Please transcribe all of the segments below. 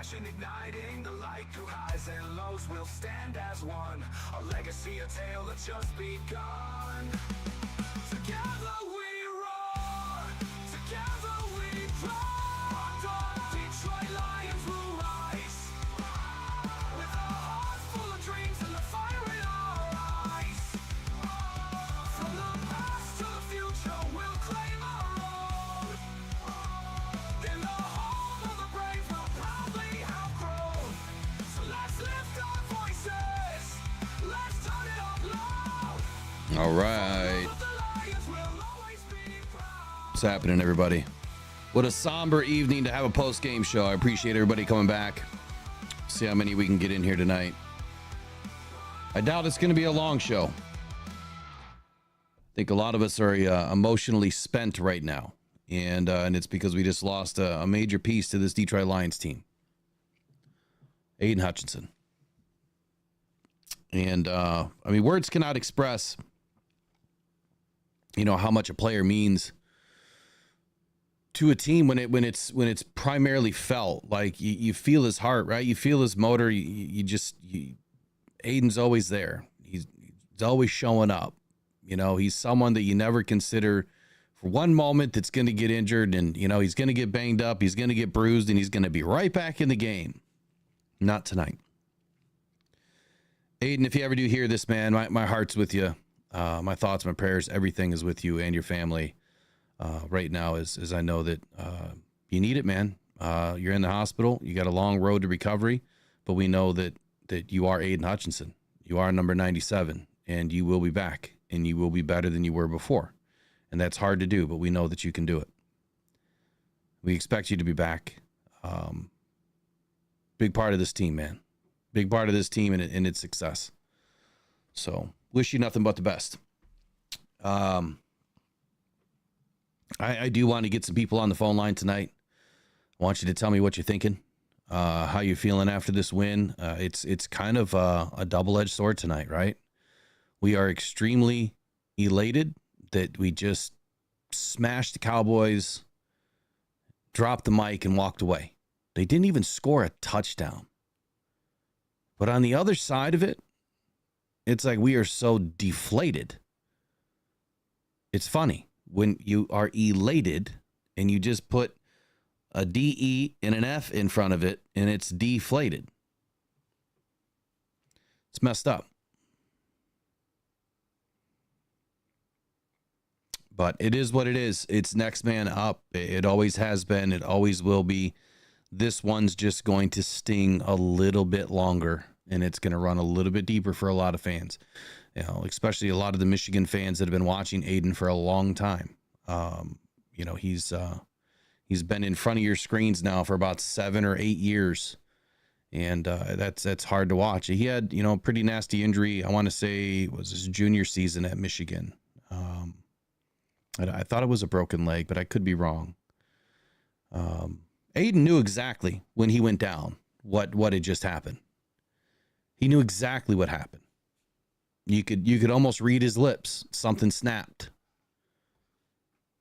passion igniting the light through highs and lows. We'll stand as one, a legacy, a tale that's just begun. Together we roar, together we grow. Detroit Lions will rise, with our hearts full of dreams and the fire in our eyes. From the past to the future, we'll claim our own. In the home of the brave, we'll proudly have grown. So let's lift our voices, let's turn it up loud. All right. What's happening, everybody? What a somber evening to have a post-game show. I appreciate everybody coming back. See how many we can get in here tonight. I doubt it's going to be a long show. I think a lot of us are emotionally spent right now. And it's because we just lost a major piece to this Detroit Lions team. Aiden Hutchinson. And, I mean, words cannot express, you know, how much a player means to a team when it's primarily felt. Like you feel his heart, right? You feel his motor. Aiden's always there. He's always showing up. You know, he's someone that you never consider for one moment that's going to get injured, and, you know, he's going to get banged up. He's going to get bruised, and he's going to be right back in the game. Not tonight. Aiden, if you ever do hear this, man, my heart's with you. My thoughts, my prayers, everything is with you and your family. Right now, as I know that you need it, man. You're in the hospital. You got a long road to recovery, but we know that you are Aiden Hutchinson. You are number 97, and you will be back, and you will be better than you were before. And that's hard to do, but we know that you can do it. We expect you to be back. Big part of this team, man. Big part of this team and its success. So, wish you nothing but the best. I do want to get some people on the phone line tonight. I want you to tell me what you're thinking, how you're feeling after this win. It's kind of a double-edged sword tonight, right? We are extremely elated that we just smashed the Cowboys, dropped the mic, and walked away. They didn't even score a touchdown. But on the other side of it, it's like we are so deflated. It's funny. When you are elated and you just put a DE and an F in front of it, and it's deflated. It's messed up. But it is what it is. It's next man up. It always has been. It always will be. This one's just going to sting a little bit longer, and it's going to run a little bit deeper for a lot of fans. You know, especially a lot of the Michigan fans that have been watching Aiden for a long time. You know, he's been in front of your screens now for about 7 or 8 years, and that's hard to watch. He had, you know, a pretty nasty injury. I want to say it was his junior season at Michigan. I thought it was a broken leg, but I could be wrong. Aiden knew exactly when he went down what had just happened. He knew exactly what happened. You could almost read his lips. Something snapped.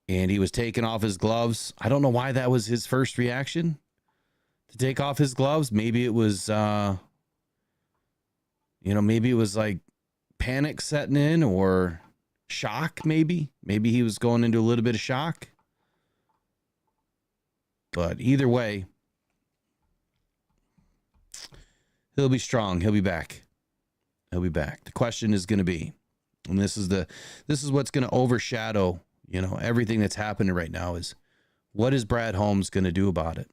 And he was taking off his gloves. I don't know why that was his first reaction, to take off his gloves. Maybe it was, maybe it was like panic setting in, or shock, maybe. Maybe he was going into a little bit of shock. But either way, he'll be strong. He'll be back. He'll be back. The question is going to be, and this is what's going to overshadow, you know, everything that's happening right now, is what is Brad Holmes going to do about it?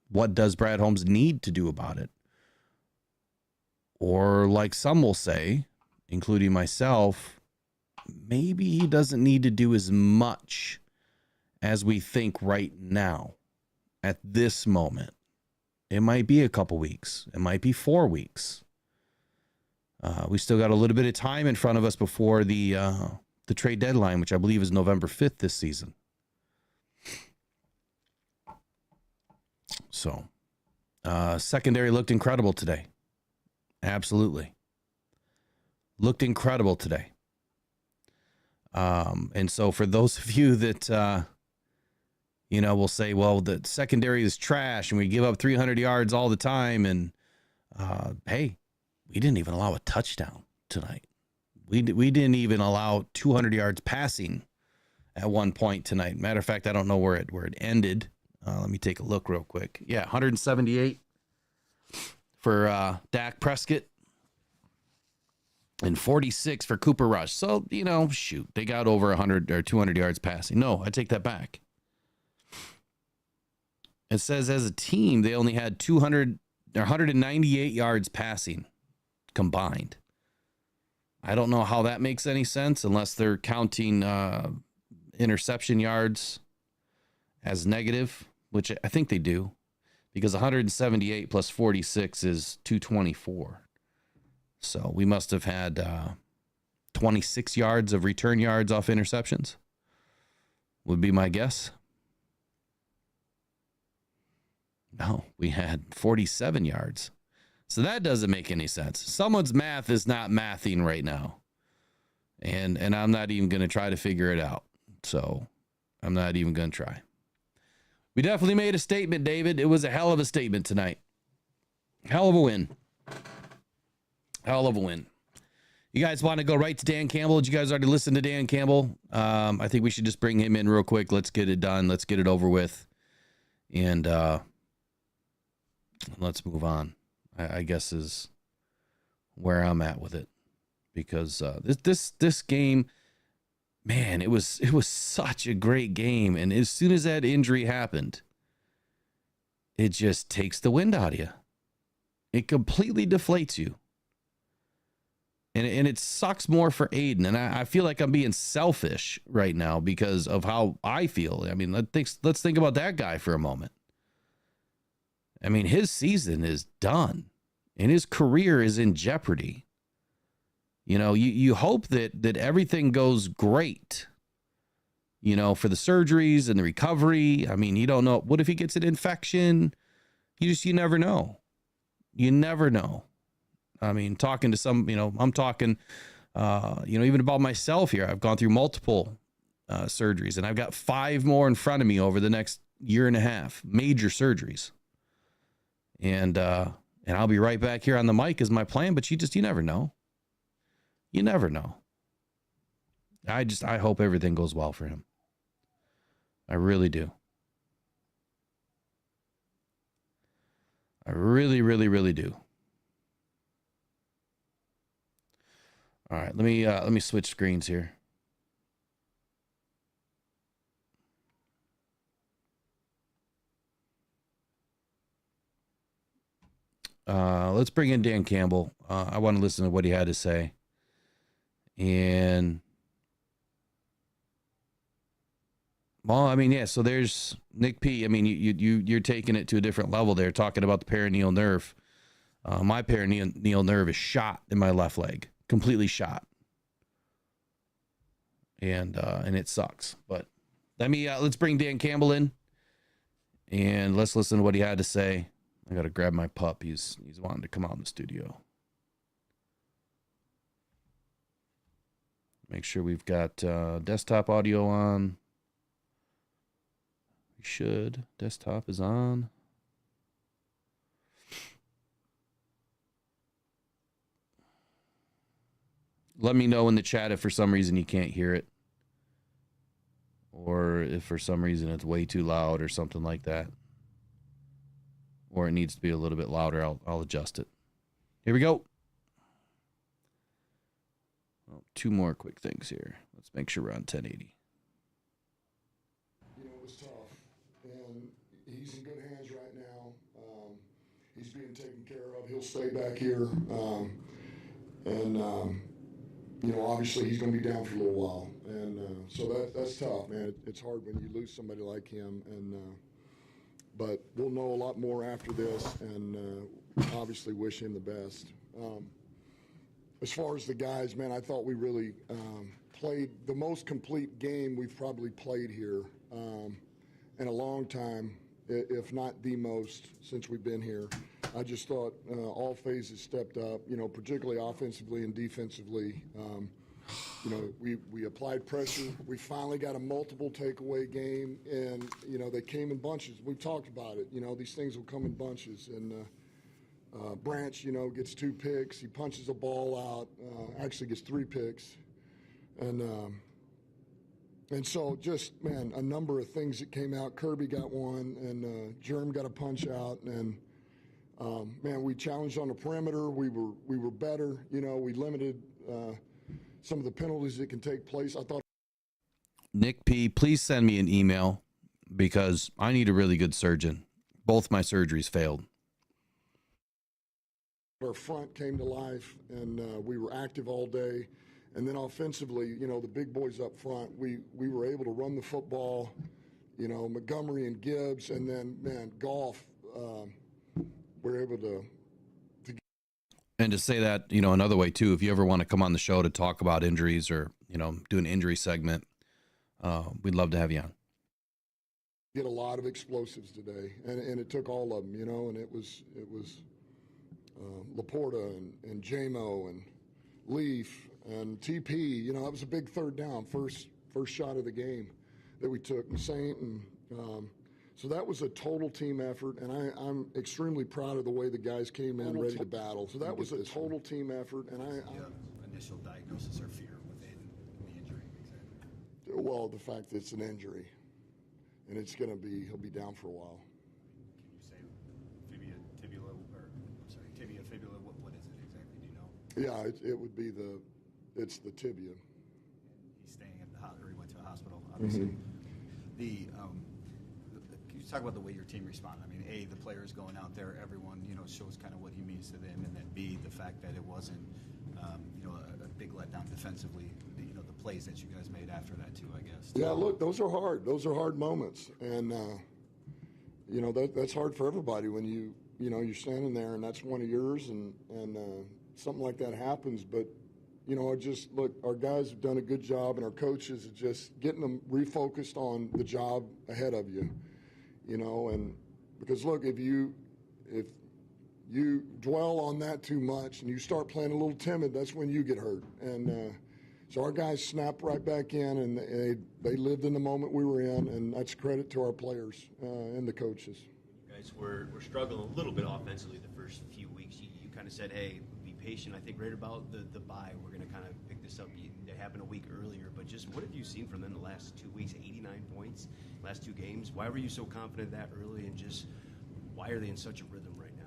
What does Brad Holmes need to do about it? Or, like some will say, including myself, maybe he doesn't need to do as much as we think right now at this moment. It might be a couple weeks. It might be 4 weeks. We still got a little bit of time in front of us before the trade deadline, which I believe is November 5th this season. So, secondary looked incredible today. Absolutely. Looked incredible today. And so for those of you that, you know, we'll say, well, the secondary is trash and we give up 300 yards all the time. And hey, we didn't even allow a touchdown tonight. We didn't even allow 200 yards passing at one point tonight. Matter of fact, I don't know where it ended. Let me take a look real quick. Yeah, 178 for Dak Prescott and 46 for Cooper Rush. So, you know, shoot, they got over 100 or 200 yards passing. No, I take that back. It says as a team, they only had 198 yards passing combined. I don't know how that makes any sense unless they're counting interception yards as negative, which I think they do, because 178 plus 46 is 224. So we must have had 26 yards of return yards off interceptions, would be my guess. No, we had 47 yards. So that doesn't make any sense. Someone's math is not mathing right now. And I'm not even going to try to figure it out. So I'm not even going to try. We definitely made a statement, David. It was a hell of a statement tonight. Hell of a win. Hell of a win. You guys want to go right to Dan Campbell? Did you guys already listen to Dan Campbell? I think we should just bring him in real quick. Let's get it done. Let's get it over with. And let's move on, I guess is where I'm at with it. Because this game, man, it was such a great game. And as soon as that injury happened, it just takes the wind out of you. It completely deflates you. And it sucks more for Aiden. And I feel like I'm being selfish right now because of how I feel. I mean, let's think about that guy for a moment. I mean, his season is done and his career is in jeopardy. You know, you hope that everything goes great, you know, for the surgeries and the recovery. I mean, you don't know. What if he gets an infection? You never know. You never know. I mean, talking to some, you know, I'm talking, you know, even about myself here. I've gone through multiple surgeries and I've got 5 more in front of me over the next year and a half, major surgeries. And I'll be right back here on the mic is my plan, but you never know. You never know. I hope everything goes well for him. I really do. I really, really, really do. All right, let me switch screens here. Let's bring in Dan Campbell. I want to listen to what he had to say. And well, I mean, yeah, so there's Nick P. I mean, you're taking it to a different level there, talking about the perineal nerve. My perineal nerve is shot in my left leg, completely shot. And it sucks. But let's bring Dan Campbell in and let's listen to what he had to say. I got to grab my pup. He's wanting to come out in the studio. Make sure we've got desktop audio on. We should. Desktop is on. Let me know in the chat if for some reason you can't hear it. Or if for some reason it's way too loud or something like that. Or it needs to be a little bit louder. I'll adjust it. Here we go. Oh, 2 more quick things here. Let's make sure we're on 1080. You know, it was tough, and he's in good hands right now. He's being taken care of. He'll stay back here, you know, obviously he's going to be down for a little while, and so that's tough, man. It's hard when you lose somebody like him, but we'll know a lot more after this, and obviously wish him the best. As far as the guys, man, I thought we really played the most complete game we've probably played here in a long time, if not the most since we've been here. I just thought all phases stepped up, you know, particularly offensively and defensively. you know, we applied pressure. We finally got a multiple takeaway game, and, you know, they came in bunches. We've talked about it. You know, these things will come in bunches. And Branch, you know, gets 2 picks. He punches a ball out, actually gets 3 picks. And so just, man, a number of things that came out. Kirby got one, and Germ got a punch out. And, man, we challenged on the perimeter. We were better. You know, we limited some of the penalties that can take place. I thought. Nick P., please send me an email because I need a really good surgeon. Both my surgeries failed. Our front came to life, and we were active all day. And then offensively, you know, the big boys up front, we were able to run the football, you know, Montgomery and Gibbs, and then, man, Goff, we're able to. And to say that, you know, another way too, if you ever want to come on the show to talk about injuries or, you know, do an injury segment, we'd love to have you on. Get a lot of explosives today, and it took all of them, you know, and it was Laporta and JMO and Leaf and TP. You know, that was a big third down, first shot of the game that we took, and Saint, and so that was a total team effort, and I'm extremely proud of the way the guys came in ready to battle. So that was a total team effort, and initial diagnosis or fear within the injury, exactly. Well, the fact that it's an injury, and it's going to be, he'll be down for a while. Can you say tibia, fibula, what is it exactly, do you know? Yeah, it would be it's the tibia. He's staying at the hospital, or he went to a hospital, obviously. Can you talk about the way your team responded? I mean, A, the players going out there, everyone, you know, shows kind of what he means to them, and then B, the fact that it wasn't, you know, a big letdown defensively, you know, the plays that you guys made after that too, I guess. Yeah, look, those are hard. Those are hard moments, and you know, that's hard for everybody when you know, you're standing there and that's one of yours, and something like that happens. But you know, look, our guys have done a good job, and our coaches are just getting them refocused on the job ahead of you. You know, and because look, if you dwell on that too much and you start playing a little timid, that's when you get hurt. And so our guys snapped right back in, and they lived in the moment we were in, and that's credit to our players and the coaches. You guys were struggling a little bit offensively the first few weeks. You kind of said, hey, be patient. I think right about the bye, we're going to kind of pick this up. It happened a week earlier, but just what have you seen from them the last 2 weeks? 89 points, last 2 games. Why were you so confident that early, and just why are they in such a rhythm right now?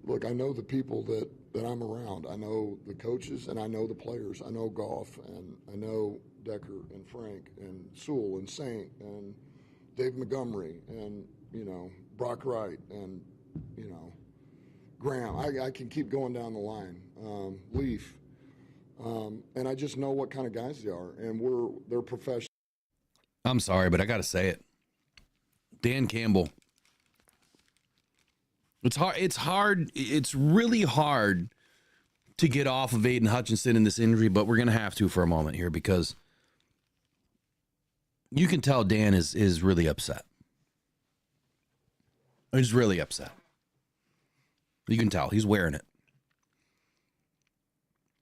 Look, I know the people that I'm around. I know the coaches, and I know the players. I know Goff, and I know Decker and Frank and Sewell and Saint and Dave Montgomery and, you know, Brock Wright and, you know, Graham. I can keep going down the line. Leaf. And I just know what kind of guys they are, and they're professional. I'm sorry, but I got to say it. Dan Campbell. It's hard. It's really hard to get off of Aiden Hutchinson in this injury, but we're going to have to for a moment here because you can tell Dan is really upset. He's really upset. You can tell he's wearing it.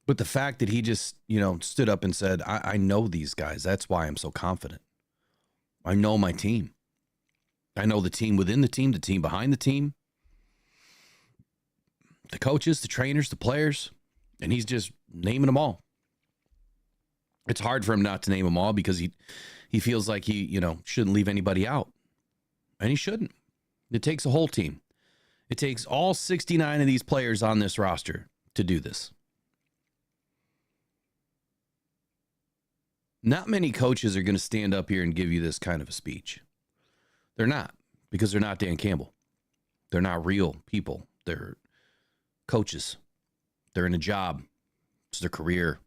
But the fact that he just, you know, stood up and said, I know these guys. That's why I'm so confident. I know my team. I know the team within the team behind the team, the coaches, the trainers, the players, and he's just naming them all. It's hard for him not to name them all because he feels like he, you know, shouldn't leave anybody out. And he shouldn't. It takes a whole team. It takes all 69 of these players on this roster to do this. Not many coaches are going to stand up here and give you this kind of a speech. They're not, because they're not Dan Campbell. They're not real people. They're coaches. They're in a job. It's their career.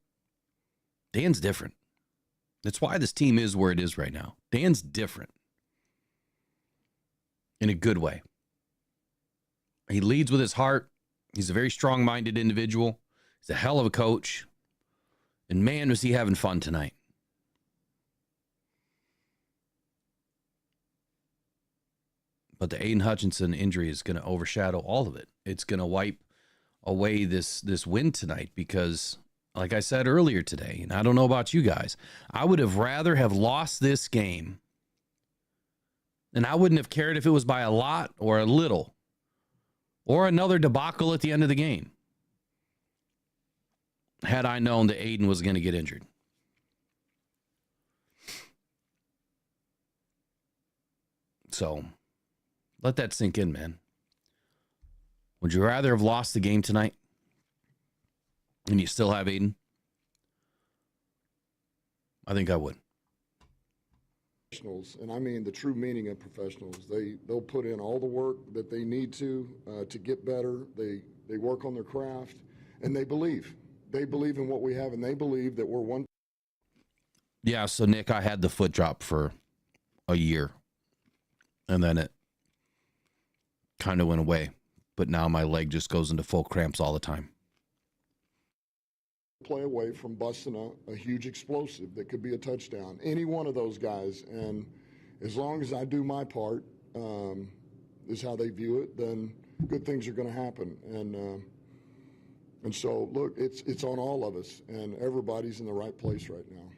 Dan's different. That's why this team is where it is right now. Dan's different. In a good way. He leads with his heart. He's a very strong-minded individual. He's a hell of a coach. And man, was he having fun tonight. But the Aiden Hutchinson injury is going to overshadow all of it. It's going to wipe away this win tonight because like I said earlier today, and I don't know about you guys, I would have rather have lost this game, and I wouldn't have cared if it was by a lot or a little or another debacle at the end of the game, had I known that Aiden was going to get injured. So let that sink in, man. Would you rather have lost the game tonight and you still have Aiden? I think I would. Professionals, and I mean the true meaning of professionals. They'll put in all the work that they need to get better. They work on their craft, and they believe. They believe in what we have, and they believe that we're one. Yeah, so Nick, I had the foot drop for a year, and then it kind of went away. But now my leg just goes into full cramps all the time. Play away from busting a huge explosive that could be a touchdown. Any one of those guys, and as long as I do my part, is how they view it, then good things are going to happen. And so, look, it's on all of us, and everybody's in the right place right now.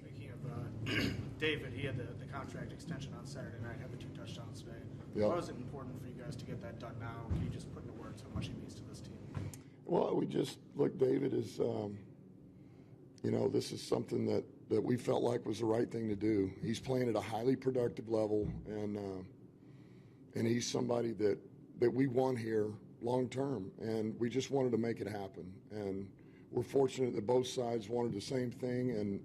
Speaking of David, he had the contract extension on Saturday night, had the 2 touchdowns today. Yep. Why was it important for you guys to get that done now? Can you just put into words how much he means to this team? Well, look, David is, this is something that we felt like was the right thing to do. He's playing at a highly productive level, and he's somebody that we want here long term, and we just wanted to make it happen. And we're fortunate that both sides wanted the same thing, and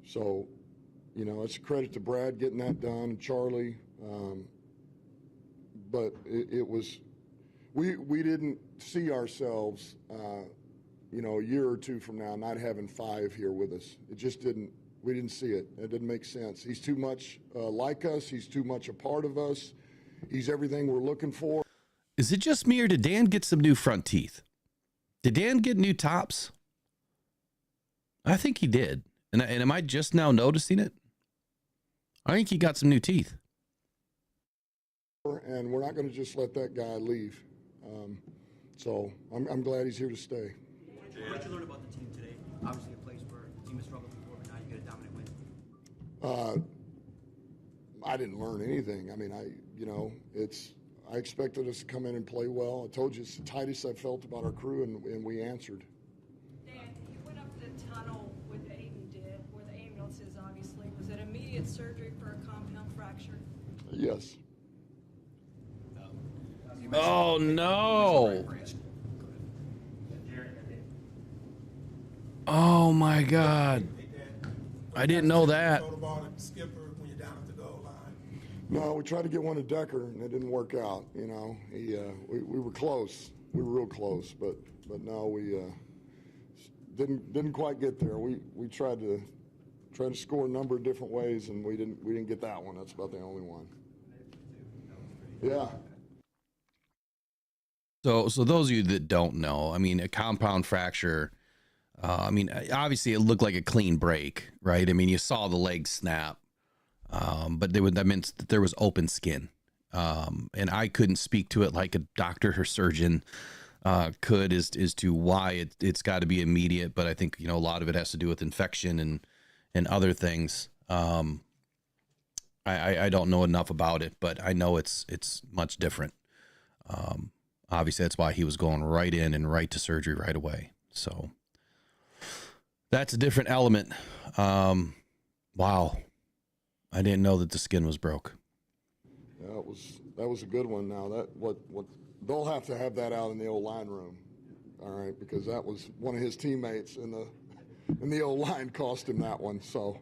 so, it's a credit to Brad getting that done, and Charlie. But it was, we didn't see ourselves, a year or two from now not having 5 here with us. It just didn't. We didn't see it. It didn't make sense. He's too much like us. He's too much a part of us. He's everything we're looking for. Is it just me, or did Dan get some new front teeth? Did Dan get new tops? I think he did. And am I just now noticing it? I think he got some new teeth. And we're not going to just let that guy leave. So I'm glad he's here to stay. What did you learn about the team today? Obviously a place where the team has struggled before, but now you get a dominant win. I didn't learn anything. I mean, I expected us to come in and play well. I told you it's the tightest I've felt about our crew, and we answered. Dan, you went up the tunnel with Aiden did, where the ambulance is, obviously. Was it immediate surgery for a compound fracture? Yes. Oh, no. Oh, my God. I didn't know that. No, we tried to get one to Decker, and it didn't work out. We were close. We were real close, but no, we didn't quite get there. We tried to score a number of different ways, and we didn't get that one. That's about the only one. Yeah. So those of you that don't know, I mean, a compound fracture, obviously it looked like a clean break, right? I mean, you saw the leg snap, but that meant that there was open skin. And I couldn't speak to it like a doctor or surgeon could as to why it's got to be immediate. But I think, a lot of it has to do with infection and other things. I don't know enough about it, but I know it's much different. Obviously, that's why he was going right in and right to surgery right away. So that's a different element. Wow. I didn't know that the skin was broke. Yeah, that was a good one. Now what they'll have to have that out in the old line room, all right, because that was one of his teammates in the old line cost him that one. So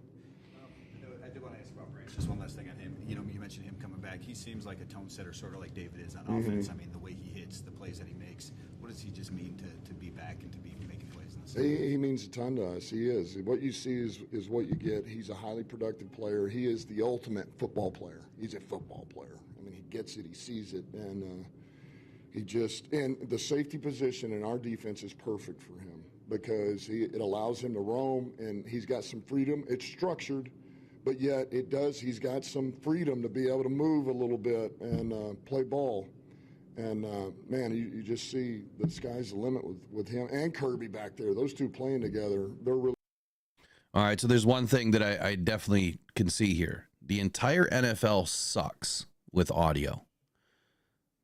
I do want to ask about Branch. Just one last thing on him. You mentioned him coming back. He seems like a tone setter, sort of like David is on offense. I mean, the way he hits, the plays that he makes. What does he just mean to be back and to be making plays in the season? He means a ton to us. He is. What you see is what you get. He's a highly productive player. He is the ultimate football player. He's a football player. I mean, he gets it. He sees it. And and the safety position in our defense is perfect for him because it allows him to roam, and he's got some freedom. It's structured, but yet he's got some freedom to be able to move a little bit and play ball. And, man, you just see the sky's the limit with him and Kirby back there. Those two playing together, they're really. All right, so there's one thing that I definitely can see here. The entire NFL sucks with audio.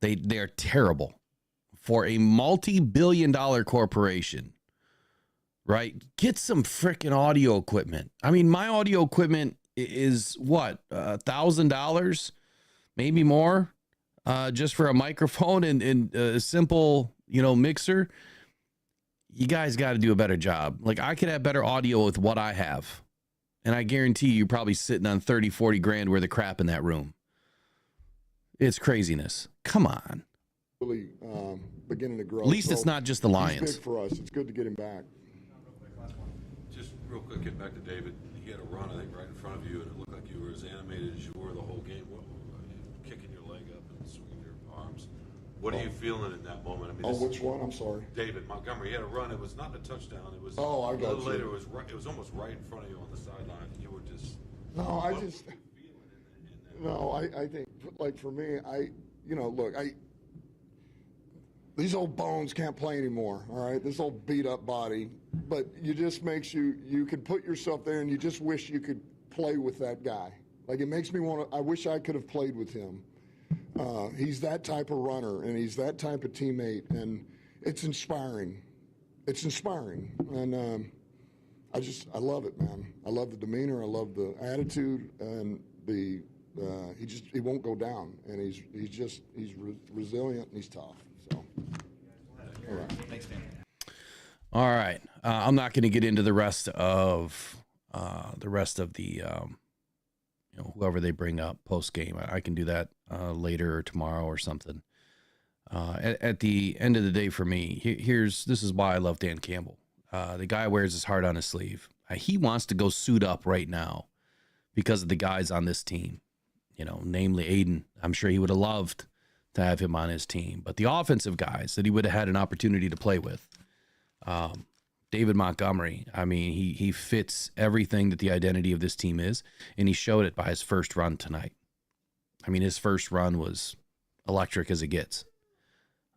They're terrible. For a multi-billion-dollar corporation, right? Get some freaking audio equipment. I mean, my audio equipment is what, $1,000, maybe more, just for a microphone and a simple, mixer. You guys got to do a better job. Like, I could have better audio with what I have, and I guarantee you're probably sitting on 30, 40 grand worth of crap in that room. It's craziness. Come on. Really beginning to grow. At least so it's not just the Lions. He's big for us. It's good to get him back. Just real quick, getting back to David. He had a run, I think, right in front of you, and it looked like you were as animated as you were the whole game. Kicking your leg up and swinging your arms. What are you feeling in that moment? I mean, Which one? I'm sorry. David Montgomery. He had a run. It was not a touchdown. It was. I a got little you. later. It was almost right in front of you on the sideline, and you were just. No, I think, like, for me, look, these old bones can't play anymore, all right? This old beat-up body. But you just makes you can put yourself there, and you just wish you could play with that guy. Like, it makes me I wish I could have played with him. He's that type of runner, and he's that type of teammate, and it's inspiring. It's inspiring. And I love it, man. I love the demeanor. I love the attitude, and he won't go down, and he's resilient, and he's tough. So, all right. Thanks, Dan. All right. I'm not going to get into the rest of the whoever they bring up post game. I can do that later or tomorrow or something. At the end of the day, for me, this is why I love Dan Campbell. The guy wears his heart on his sleeve. He wants to go suit up right now because of the guys on this team. Namely Aiden. I'm sure he would have loved to have him on his team. But the offensive guys that he would have had an opportunity to play with, David Montgomery, I mean, he fits everything that the identity of this team is, and he showed it by his first run tonight. I mean, his first run was electric as it gets,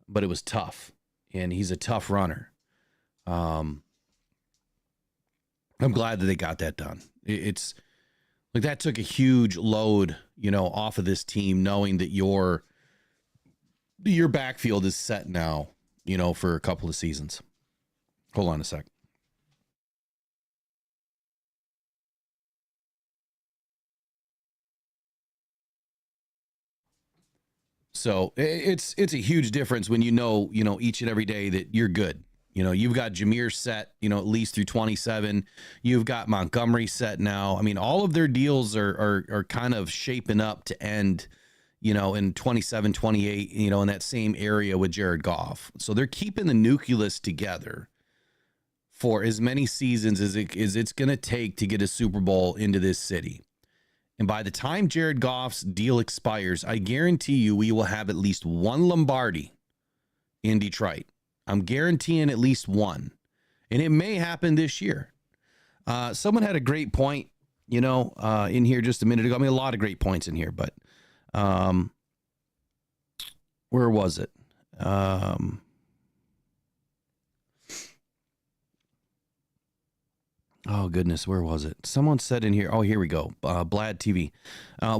but it was tough, and he's a tough runner. I'm glad that they got that done. It's like that took a huge load, off of this team, knowing that your backfield is set now, for a couple of seasons. Hold on a sec. So it's a huge difference when each and every day that you're good. You've got Jameer set, at least through 27. You've got Montgomery set now. I mean, all of their deals are kind of shaping up to end, in 27, 28, in that same area with Jared Goff. So they're keeping the nucleus together for as many seasons as it's going to take to get a Super Bowl into this city. And by the time Jared Goff's deal expires, I guarantee you we will have at least one Lombardi in Detroit. I'm guaranteeing at least one. And it may happen this year. Someone had a great point, in here just a minute ago. I mean, a lot of great points in here, but where was it? Oh, goodness, where was it? Someone said in here, oh, here we go, Blad TV.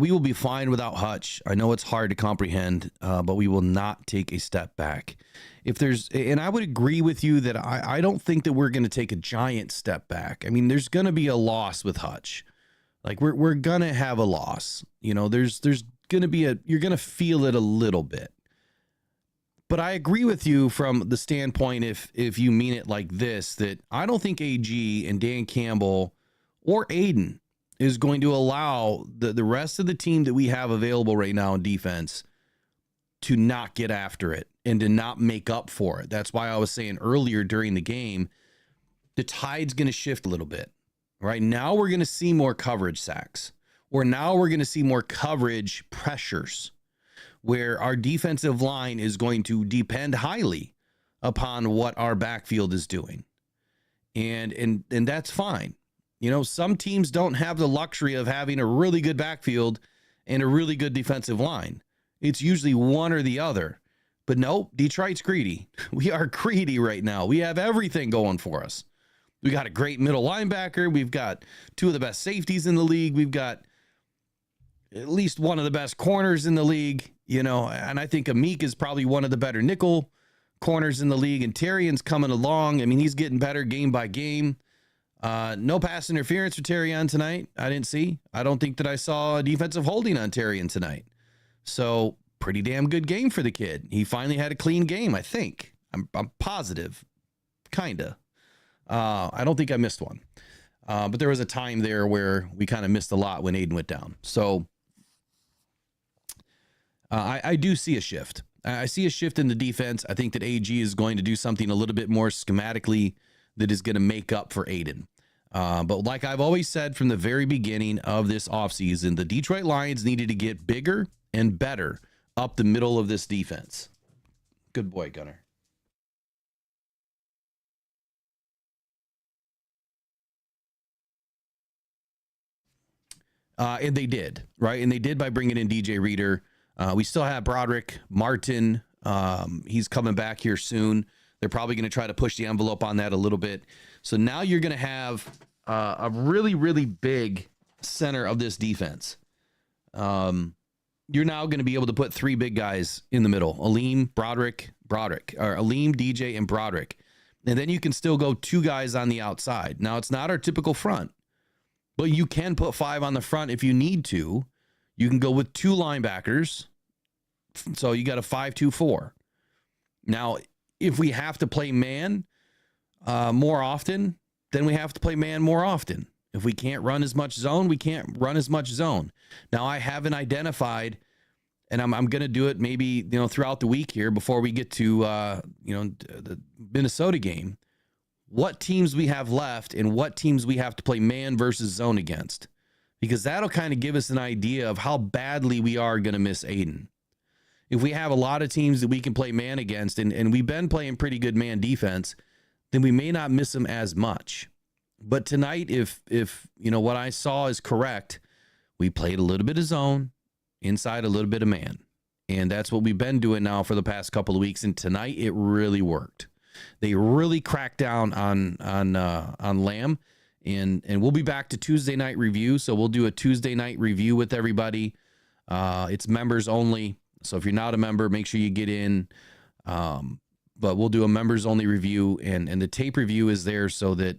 We will be fine without Hutch. I know it's hard to comprehend, but we will not take a step back. And I would agree with you that I don't think that we're going to take a giant step back. I mean, there's going to be a loss with Hutch. Like, we're going to have a loss. There's going to be you're going to feel it a little bit. But I agree with you from the standpoint, if you mean it like this, that I don't think AG and Dan Campbell or Aiden is going to allow the rest of the team that we have available right now in defense to not get after it and to not make up for it. That's why I was saying earlier during the game, the tide's going to shift a little bit. Right now we're going to see more coverage sacks, or now we're going to see more coverage pressures, where our defensive line is going to depend highly upon what our backfield is doing. And that's fine. Some teams don't have the luxury of having a really good backfield and a really good defensive line. It's usually one or the other. But no, Detroit's greedy. We are greedy right now. We have everything going for us. We got a great middle linebacker. We've got two of the best safeties in the league. We've got at least one of the best corners in the league, you know, and I think Amik is probably one of the better nickel corners in the league, and Terrion's coming along. I mean, he's getting better game by game. No pass interference for Terrion tonight. I didn't see. I don't think that I saw a defensive holding on Terrion tonight. So pretty damn good game for the kid. He finally had a clean game, I think. I'm positive. Kinda. I don't think I missed one. But there was a time there where we kind of missed a lot when Aiden went down. So I do see a shift. I see a shift in the defense. I think that AG is going to do something a little bit more schematically that is going to make up for Aiden. But like I've always said from the very beginning of this offseason, the Detroit Lions needed to get bigger and better up the middle of this defense. Good boy, Gunner. And they did, right? And they did by bringing in DJ Reader. We still have Broderick Martin. He's coming back here soon. They're probably going to try to push the envelope on that a little bit. So now you're going to have a really, really big center of this defense. You're now going to be able to put three big guys in the middle. Aleem, Broderick, or Aleem, DJ, and Broderick. And then you can still go two guys on the outside. Now, it's not our typical front, but you can put five on the front if you need to. You can go with two linebackers. So you got a 5-2-4. Now, if we have to play man more often, then we have to play man more often. If we can't run as much zone, we can't run as much zone. Now, I haven't identified, and I'm going to do it maybe throughout the week here before we get to the Minnesota game, what teams we have left and what teams we have to play man versus zone against, because that'll kind of give us an idea of how badly we are going to miss Aiden. If we have a lot of teams that we can play man against, and we've been playing pretty good man defense, then we may not miss them as much. But tonight, if what I saw is correct, we played a little bit of zone, inside a little bit of man. And that's what we've been doing now for the past couple of weeks. And tonight, it really worked. They really cracked down on Lamb. And we'll be back to Tuesday night review. So we'll do a Tuesday night review with everybody. It's members only. So if you're not a member, make sure you get in. But we'll do a members only review, and the tape review is there so that,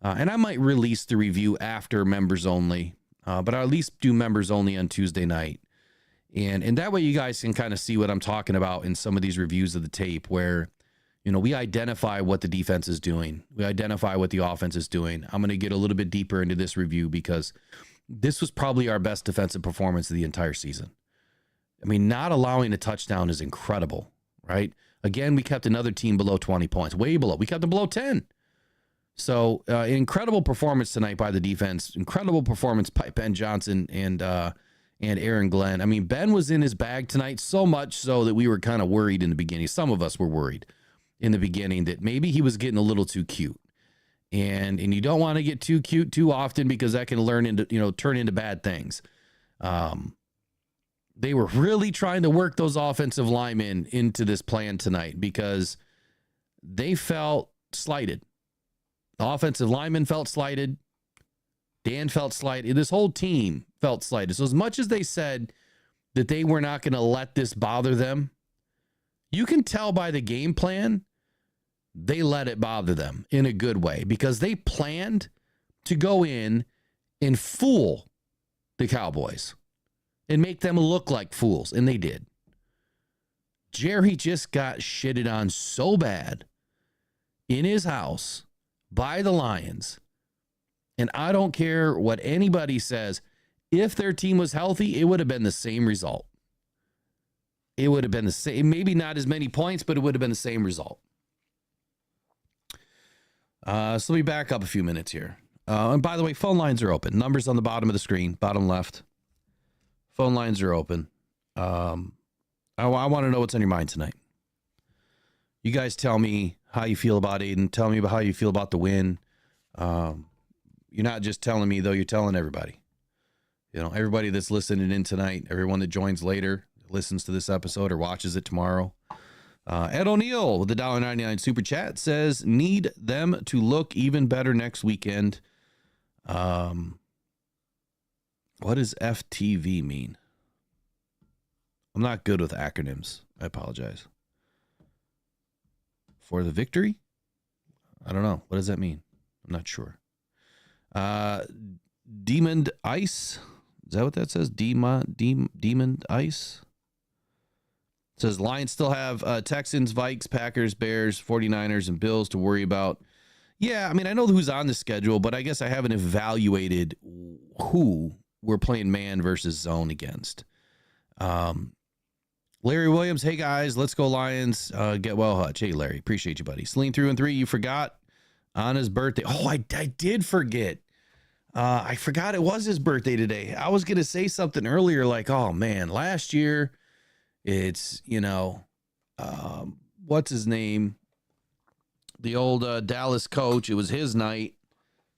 and I might release the review after members only, but I'll at least do members only on Tuesday night. And that way you guys can kind of see what I'm talking about in some of these reviews of the tape where, we identify what the defense is doing. We identify what the offense is doing. I'm going to get a little bit deeper into this review because this was probably our best defensive performance of the entire season. I mean, not allowing a touchdown is incredible, right? Again, we kept another team below 20 points, way below. We kept them below 10. So incredible performance tonight by the defense. Incredible performance by Ben Johnson and Aaron Glenn. I mean, Ben was in his bag tonight so much so that we were kind of worried in the beginning. Some of us were worried in the beginning that maybe he was getting a little too cute. And you don't want to get too cute too often because that can turn into bad things. They were really trying to work those offensive linemen into this plan tonight because they felt slighted. The offensive linemen felt slighted. Dan felt slighted. This whole team felt slighted. So as much as they said that they were not going to let this bother them, you can tell by the game plan, they let it bother them in a good way because they planned to go in and fool the Cowboys and make them look like fools, and they did. Jerry just got shitted on so bad in his house by the Lions, and I don't care what anybody says. If their team was healthy, it would have been the same result. It would have been the same, maybe not as many points, but it would have been the same result. So let me back up a few minutes here. And by the way, phone lines are open. Numbers on the bottom of the screen, bottom left. Phone lines are open. I want to know what's on your mind tonight. You guys tell me how you feel about Aiden. Tell me about how you feel about the win. You're not just telling me, though. You're telling everybody. Everybody that's listening in tonight, everyone that joins later, listens to this episode or watches it tomorrow. Ed O'Neill with the $1.99 super chat says, need them to look even better next weekend. What does FTV mean? I'm not good with acronyms. I apologize. For the victory? I don't know. What does that mean? I'm not sure. Demon Ice. Is that what that says? Demon Ice? It says Lions still have Texans, Vikes, Packers, Bears, 49ers, and Bills to worry about. Yeah, I mean, I know who's on the schedule, but I guess I haven't evaluated who we're playing man versus zone against. Larry Williams, hey guys, let's go Lions. Get well, Hutch. Hey, Larry, appreciate you, buddy. Celine through and three, you forgot on his birthday. Oh, I did forget. I forgot it was his birthday today. I was going to say something earlier like, oh, man, last year it's, what's his name? The old Dallas coach. It was his night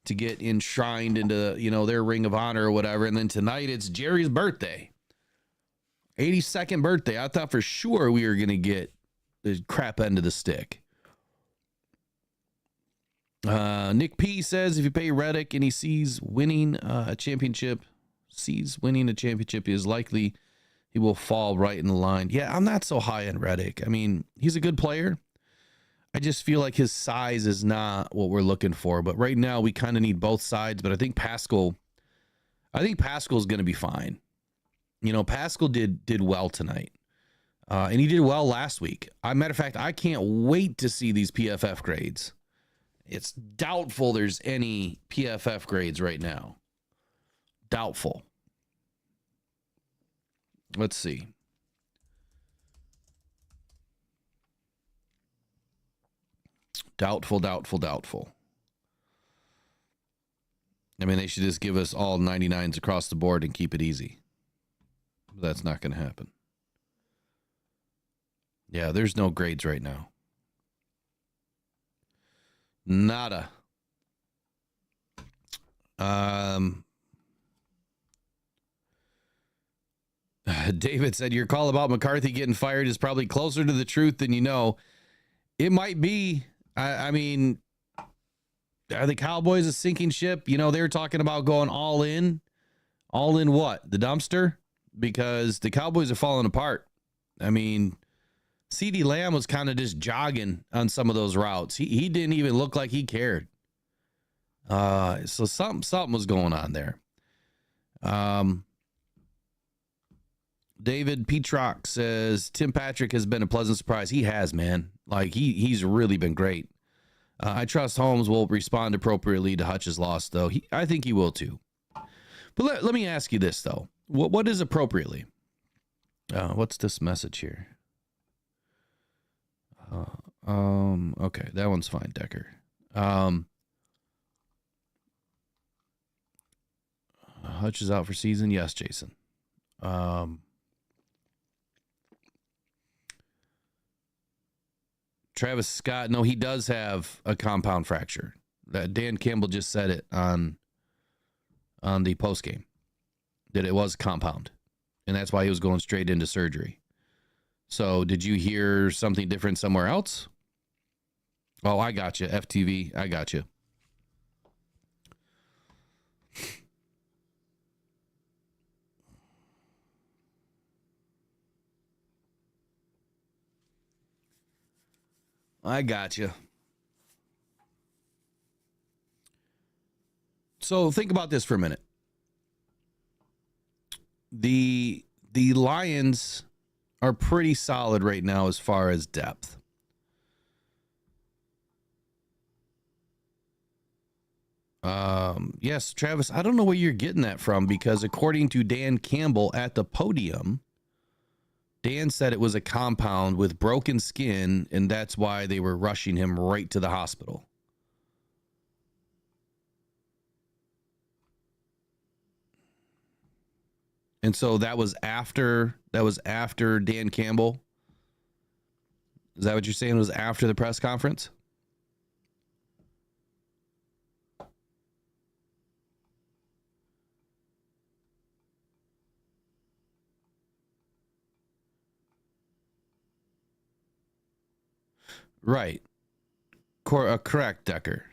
to get enshrined into, their ring of honor or whatever. And then tonight it's Jerry's birthday. 82nd birthday. I thought for sure we were going to get the crap end of the stick. Nick P says if you pay Reddick and he sees winning a championship, he is likely he will fall right in the line. Yeah, I'm not so high on Reddick. I mean, he's a good player. I just feel like his size is not what we're looking for. But right now we kind of need both sides. But I think Pascal's going to be fine. Pascal did well tonight. And he did well last week. Matter of fact, I can't wait to see these PFF grades. It's doubtful there's any PFF grades right now. Doubtful. Let's see. Doubtful. I mean, they should just give us all 99s across the board and keep it easy. That's not going to happen. Yeah, there's no grades right now. Nada. David said your call about McCarthy getting fired is probably closer to the truth than you know. It might be. I mean, are the Cowboys a sinking ship? They were talking about going all in. All in what? The dumpster? Because the Cowboys are falling apart. I mean, CeeDee Lamb was kind of just jogging on some of those routes. He didn't even look like he cared. So something was going on there. David Petrock says Tim Patrick has been a pleasant surprise. He has, man. Like he's really been great. I trust Holmes will respond appropriately to Hutch's loss, though. I think he will too. But let me ask you this though. What is appropriately? What's this message here? Okay, that one's fine, Decker. Hutch is out for season. Yes, Jason. Travis Scott, no, he does have a compound fracture. Dan Campbell just said it on the postgame that it was compound, and that's why he was going straight into surgery. So did you hear something different somewhere else? Oh, I got you. FTV, I got you. I got you. So think about this for a minute. The Lions are pretty solid right now as far as depth. Yes, Travis, I don't know where you're getting that from because according to Dan Campbell at the podium, Dan said it was a compound with broken skin, and that's why they were rushing him right to the hospital. And so that was after Dan Campbell. Is that what you're saying? It was after the press conference? Right. Correct, Decker.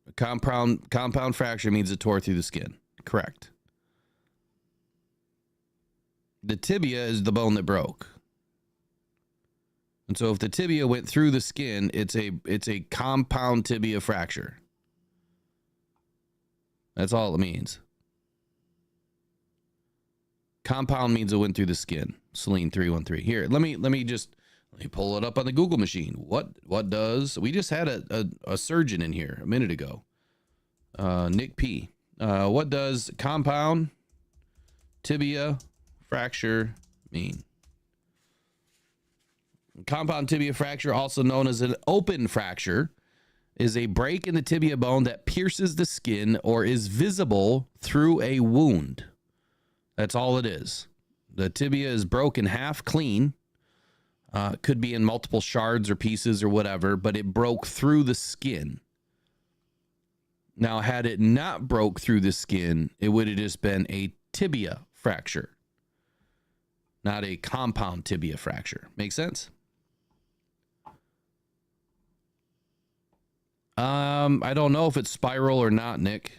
A compound fracture means it tore through the skin. Correct. The tibia is the bone that broke. And so if the tibia went through the skin, it's a compound tibia fracture. That's all it means. Compound means it went through the skin. Celine 313. Here, let me pull it up on the Google machine. What does, we just had a surgeon in here a minute ago. Nick P. What does compound tibia fracture mean? Compound tibia fracture, also known as an open fracture, is a break in the tibia bone that pierces the skin or is visible through a wound. That's all it is. The tibia is broken half clean. Could be in multiple shards or pieces or whatever, but it broke through the skin. Now, had it not broke through the skin, it would have just been a tibia fracture, not a compound tibia fracture. Make sense? I don't know if it's spiral or not, Nick.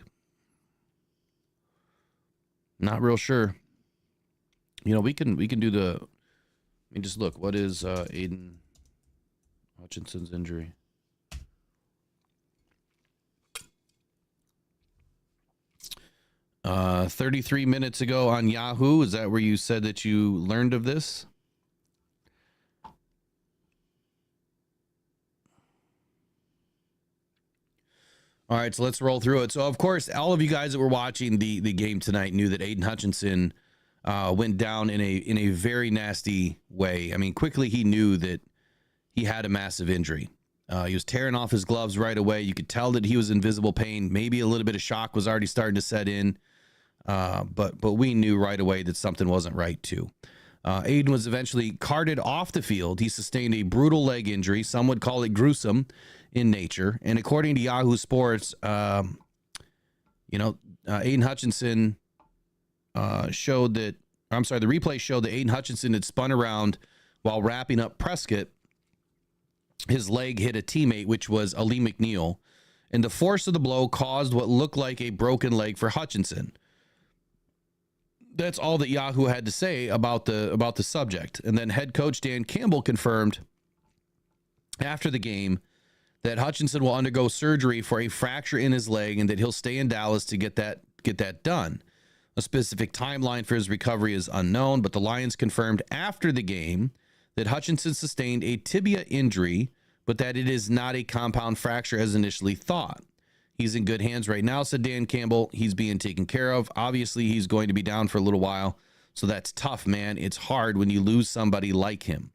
Not real sure. You know, we can do the, let me just look. What is Aiden Hutchinson's injury? Uh, 33 minutes ago on Yahoo. Is that where you said that you learned of this? All right, so let's roll through it. So, of course, all of you guys that were watching the game tonight knew that Aiden Hutchinson went down in a very nasty way. I mean, quickly he knew that he had a massive injury. He was tearing off his gloves right away. You could tell that he was in visible pain. Maybe a little bit of shock was already starting to set in, but we knew right away that something wasn't right too. Aiden was eventually carted off the field. He sustained a brutal leg injury. Some would call it gruesome in nature. And according to Yahoo Sports, Aiden Hutchinson showed that, I'm sorry, the replay showed that Aiden Hutchinson had spun around while wrapping up Prescott. His leg hit a teammate, which was Ali McNeil, and the force of the blow caused what looked like a broken leg for Hutchinson. That's all that Yahoo had to say about the subject. And then head coach Dan Campbell confirmed after the game that Hutchinson will undergo surgery for a fracture in his leg and that he'll stay in Dallas to get that done. A specific timeline for his recovery is unknown, but the Lions confirmed after the game that Hutchinson sustained a tibia injury, but that it is not a compound fracture as initially thought. He's in good hands right now, said Dan Campbell. He's being taken care of. Obviously, he's going to be down for a little while, so that's tough, man. It's hard when you lose somebody like him.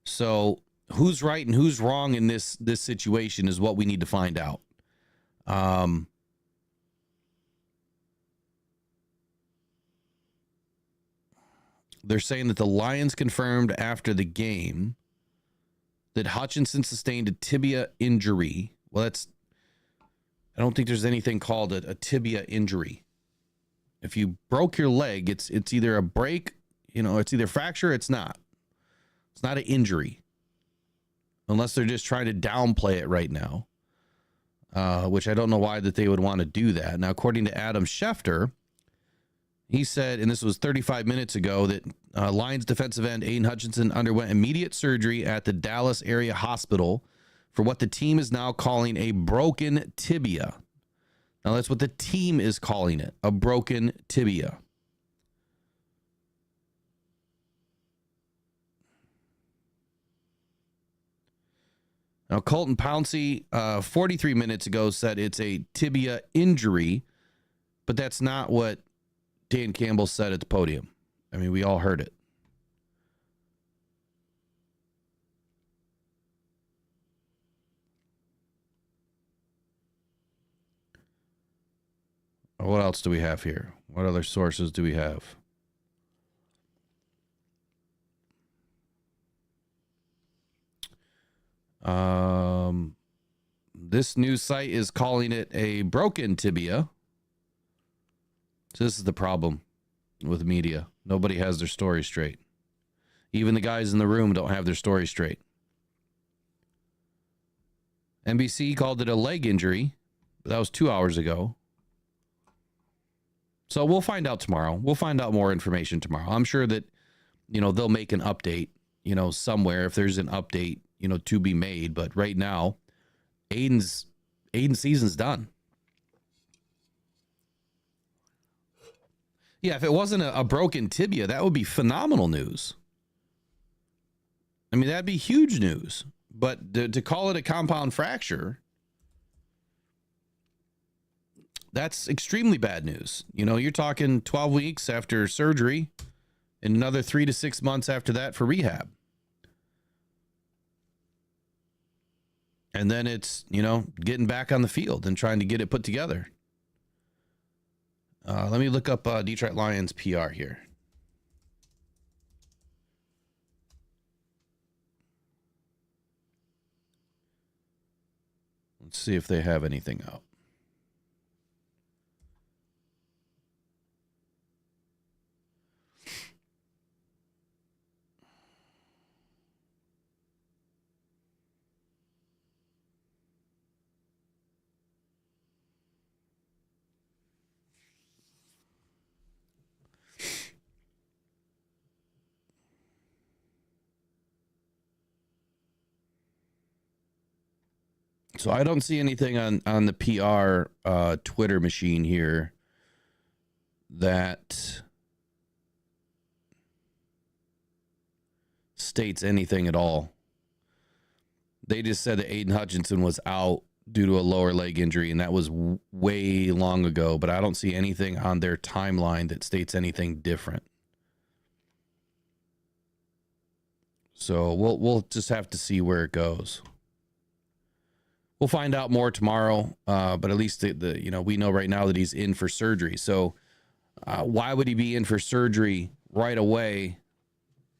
So who's right and who's wrong in this situation is what we need to find out. They're saying that the Lions confirmed after the game that Hutchinson sustained a tibia injury. Well, I don't think there's anything called a tibia injury. If you broke your leg, it's either a break, it's either fracture, it's not. It's not an injury. Unless they're just trying to downplay it right now, which I don't know why that they would want to do that. Now, according to Adam Schefter, he said, and this was 35 minutes ago, that Lions defensive end Aiden Hutchinson underwent immediate surgery at the Dallas area hospital for what the team is now calling a broken tibia. Now, that's what the team is calling it, a broken tibia. Now, Colton Pouncey, 43 minutes ago, said it's a tibia injury, but that's not what Dan Campbell said at the podium. I mean, we all heard it. What else do we have here? What other sources do we have? This news site is calling it a broken tibia. So this is the problem with media. Nobody has their story straight. Even the guys in the room don't have their story straight. NBC called it a leg injury. But that was 2 hours ago. So we'll find out tomorrow. We'll find out more information tomorrow. I'm sure that, they'll make an update, somewhere if there's an update, to be made. But right now, Aiden's season's done. Yeah, if it wasn't a broken tibia, that would be phenomenal news. I mean, that'd be huge news. But to call it a compound fracture, that's extremely bad news. You're talking 12 weeks after surgery and another 3 to 6 months after that for rehab. And then it's, getting back on the field and trying to get it put together. Let me look up Detroit Lions PR here. Let's see if they have anything out. So I don't see anything on the PR Twitter machine here that states anything at all. They just said that Aiden Hutchinson was out due to a lower leg injury, and that was way long ago, but I don't see anything on their timeline that states anything different. So we'll just have to see where it goes. We'll find out more tomorrow, but at least we know right now that he's in for surgery. So why would he be in for surgery right away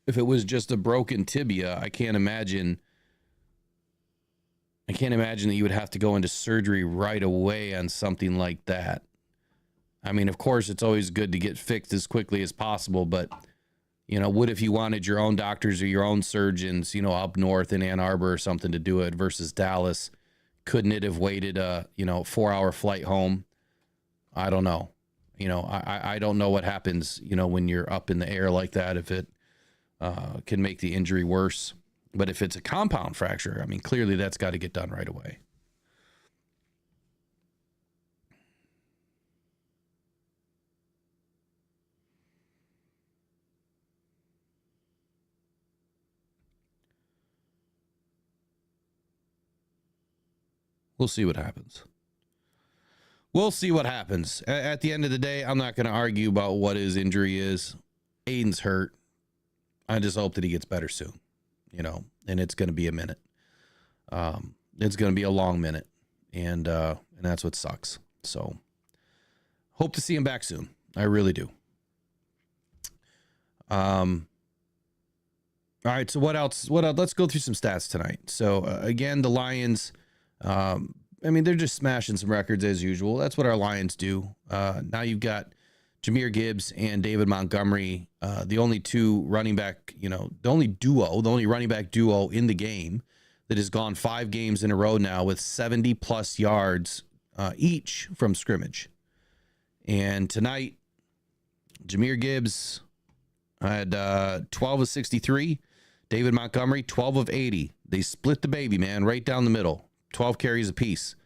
if it was just a broken tibia? I can't imagine that you would have to go into surgery right away on something like that. I mean, of course, it's always good to get fixed as quickly as possible, but what if you wanted your own doctors or your own surgeons, up north in Ann Arbor or something to do it versus Dallas? Couldn't it have waited a 4-hour flight home? I don't know. I don't know what happens, when you're up in the air like that, if it can make the injury worse. But if it's a compound fracture, I mean, clearly that's got to get done right away. We'll see what happens. We'll see what happens. At the end of the day, I'm not going to argue about what his injury is. Aiden's hurt. I just hope that he gets better soon, and it's going to be a minute. It's going to be a long minute, and that's what sucks. So hope to see him back soon. I really do. All right, so what else? Let's go through some stats tonight. So again, the Lions, they're just smashing some records as usual. That's what our Lions do. Now you've got Jahmyr Gibbs and David Montgomery, the only running back duo in the game that has gone 5 games in a row now with 70+ yards each from scrimmage. And tonight, Jahmyr Gibbs had 12 of 63. David Montgomery, 12 of 80. They split the baby, man, right down the middle. 12 carries apiece.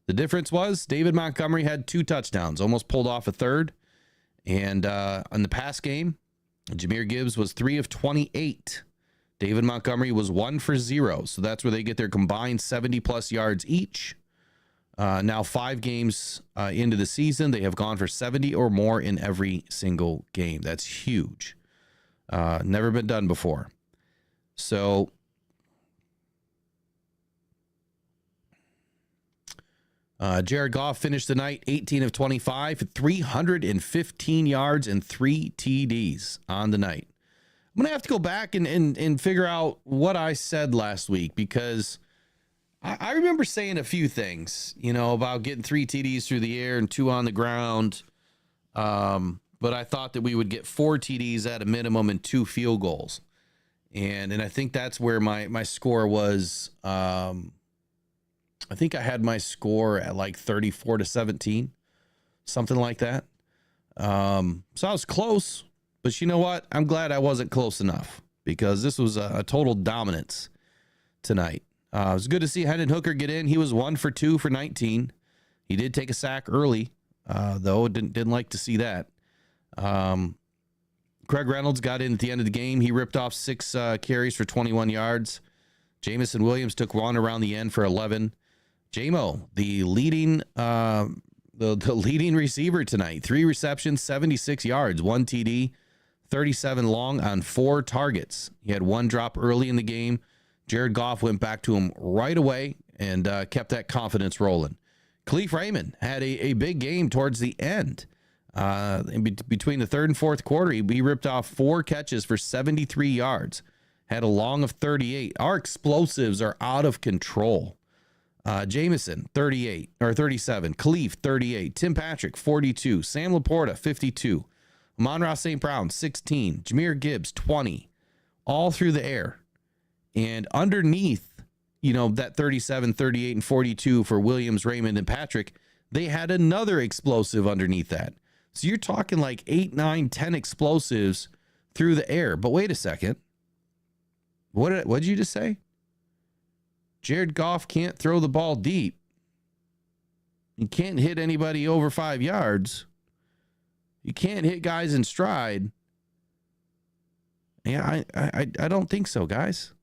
The difference was David Montgomery had 2 touchdowns, almost pulled off a third. And on the pass game, Jahmyr Gibbs was 3 of 28. David Montgomery was 1 for 0. So that's where they get their combined 70+ yards each. Now 5 games into the season, they have gone for 70 or more in every single game. That's huge. Never been done before. So Jared Goff finished the night 18 of 25, 315 yards and 3 TDs on the night. I'm going to have to go back and figure out what I said last week, because I remember saying a few things, about getting 3 TDs through the air and 2 on the ground. But I thought that we would get 4 TDs at a minimum and 2 field goals. And I think that's where my score was I think I had my score at like 34-17, something like that. So I was close, but you know what? I'm glad I wasn't close enough because this was a total dominance tonight. It was good to see Aiden Hooker get in. He was 1 for 2 for 19. He did take a sack early, though. Didn't like to see that. Craig Reynolds got in at the end of the game. He ripped off 6 carries for 21 yards. Jamison Williams took 1 around the end for 11. J-Mo, the leading leading receiver tonight, 3 receptions, 76 yards, 1 TD, 37 long on 4 targets. He had 1 drop early in the game. Jared Goff went back to him right away and kept that confidence rolling. Khalif Raymond had a big game towards the end. Between the third and fourth quarter, he ripped off 4 catches for 73 yards, had a long of 38. Our explosives are out of control. Jamison, 38 or 37. Khalif, 38. Tim Patrick, 42. Sam Laporta, 52. Amon-Ra St. Brown, 16. Jahmyr Gibbs, 20. All through the air. And underneath, that 37, 38, and 42 for Williams, Raymond, and Patrick, they had another explosive underneath that. So you're talking like 8, 9, 10 explosives through the air. But wait a second. What did you just say? Jared Goff can't throw the ball deep. He can't hit anybody over 5 yards. You can't hit guys in stride. Yeah, I don't think so, guys.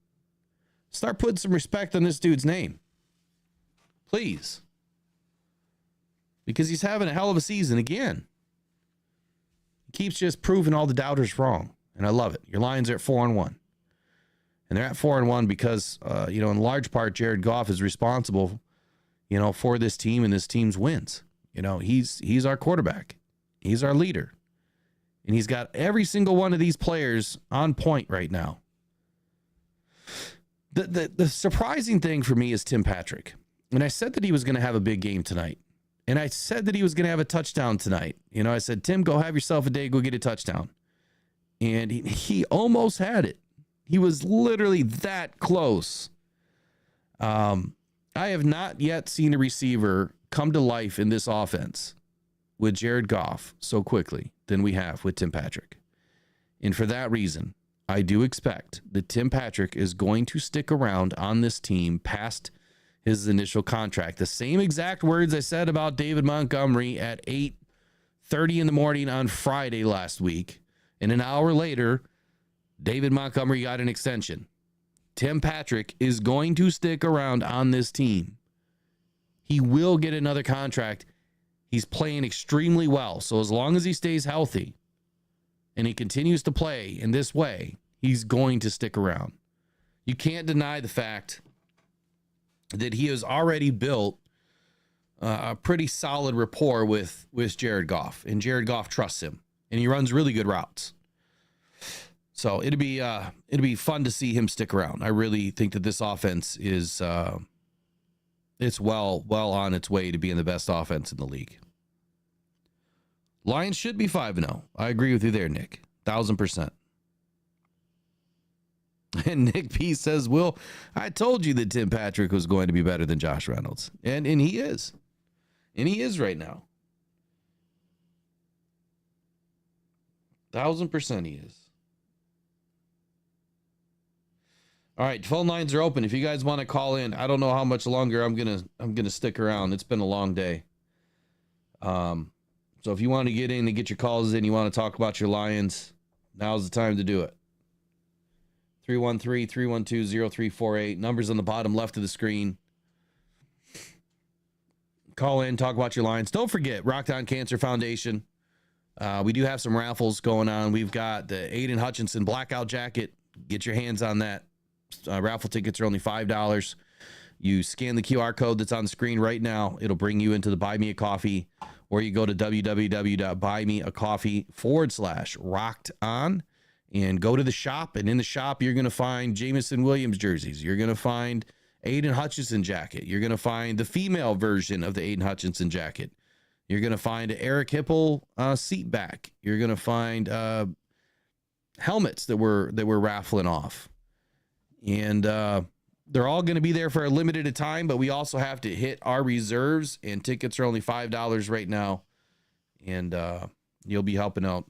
Start putting some respect on this dude's name. Please. Because he's having a hell of a season again. He keeps just proving all the doubters wrong. And I love it. Your Lions are at 4-1. And they're at 4-1 because, in large part, Jared Goff is responsible, for this team and this team's wins. He's our quarterback. He's our leader. And he's got every single one of these players on point right now. The surprising thing for me is Tim Patrick. And I said that he was going to have a big game tonight. And I said that he was going to have a touchdown tonight. I said, Tim, go have yourself a day, go get a touchdown. And he almost had it. He was literally that close. I have not yet seen a receiver come to life in this offense with Jared Goff so quickly than we have with Tim Patrick. And for that reason, I do expect that Tim Patrick is going to stick around on this team past his initial contract. The same exact words I said about David Montgomery at 8:30 in the morning on Friday last week. And an hour later, David Montgomery got an extension. Tim Patrick is going to stick around on this team. He will get another contract. He's playing extremely well. So as long as he stays healthy and he continues to play in this way, he's going to stick around. You can't deny the fact that he has already built a pretty solid rapport with Jared Goff. And Jared Goff trusts him. And he runs really good routes. So it'd be fun to see him stick around. I really think that this offense is it's well on its way to being the best offense in the league. Lions should be 5-0. I agree with you there, Nick. 1,000%. And Nick P says, Will, I told you that Tim Patrick was going to be better than Josh Reynolds. And he is. And he is right now. 1,000% he is. All right, phone lines are open. If you guys want to call in, I don't know how much longer I'm gonna stick around. It's been a long day. So if you want to get in and get your calls in, you want to talk about your Lions, now's the time to do it. 313-312-0348. Numbers on the bottom left of the screen. Call in, talk about your Lions. Don't forget, Rock Down Cancer Foundation. We do have some raffles going on. We've got the Aiden Hutchinson blackout jacket. Get your hands on that. Raffle tickets are only $5. You scan the QR code that's on the screen right now. It'll bring you into the Buy Me a Coffee, or you go to www.buymeacoffee.com/rocked-on and go to the shop. And in the shop, you're going to find Jamison Williams jerseys. You're going to find Aiden Hutchinson jacket. You're going to find the female version of the Aiden Hutchinson jacket. You're going to find an Eric Hipple seat back. You're going to find helmets that we're raffling off. And they're all going to be there for a limited time, but we also have to hit our reserves, and tickets are only $5 right now. And you'll be helping out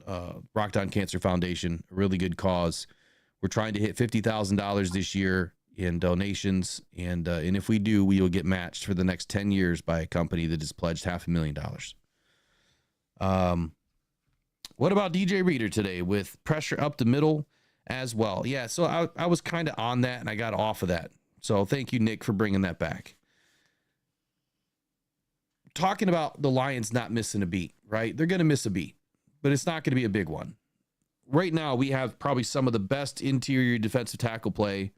Rock Down Cancer Foundation, a really good cause. We're trying to hit $50,000 this year in donations, and if we do, we will get matched for the next 10 years by a company that has pledged $500,000. What about DJ Reader today with pressure up the middle as well? Yeah, so I was kind of on that, and I got off of that. So thank you, Nick, for bringing that back. Talking about the Lions not missing a beat, right? They're going to miss a beat, but it's not going to be a big one. Right now, we have probably some of the best interior defensive tackle play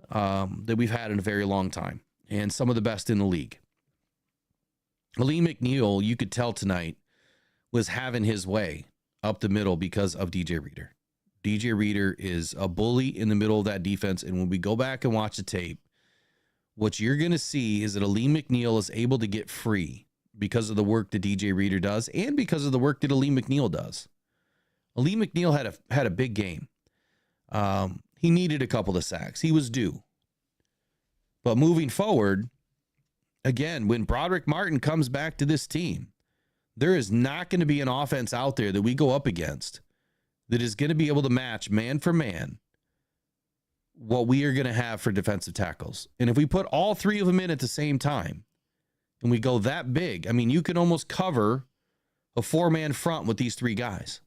that we've had in a very long time, and some of the best in the league. Aleem McNeil, you could tell tonight, was having his way up the middle because of DJ Reader. DJ Reader is a bully in the middle of that defense, and when we go back and watch the tape, what you're going to see is that Aleem McNeil is able to get free because of the work that DJ Reader does and because of the work that Aleem McNeil does. Aleem McNeil had a big game. He needed a couple of sacks. He was due. But moving forward, again, when Broderick Martin comes back to this team, there is not going to be an offense out there that we go up against that is going to be able to match man for man what we are going to have for defensive tackles. And if we put all three of them in at the same time and we go that big, I mean, you can almost cover a four-man front with these three guys